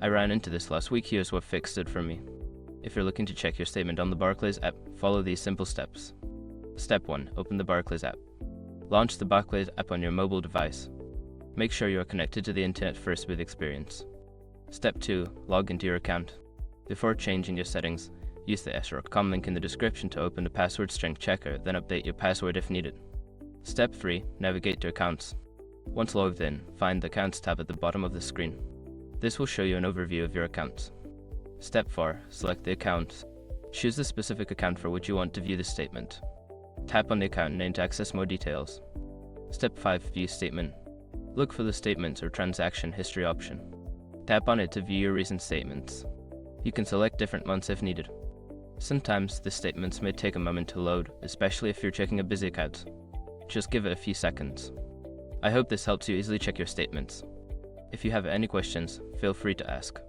I ran into this last week. Here's what fixed it for me. If you're looking to check your statement on the Barclays app, follow these simple steps. Step 1. Open the Barclays app. Launch the Barclays app on your mobile device. Make sure you are connected to the internet first with Experience. Step 2. Log into your account. Before changing your settings, use the s.com link in the description to open the password strength checker, then update your password if needed. Step 3. Navigate to Accounts. Once logged in, find the Accounts tab at the bottom of the screen. This will show you an overview of your accounts. Step 4. Select the account. Choose the specific account for which you want to view the statement. Tap on the account name to access more details. Step 5. View statement. Look for the Statements or Transaction History option. Tap on it to view your recent statements. You can select different months if needed. Sometimes the statements may take a moment to load, especially if you're checking a busy account. Just give it a few seconds. I hope this helps you easily check your statements. If you have any questions, feel free to ask.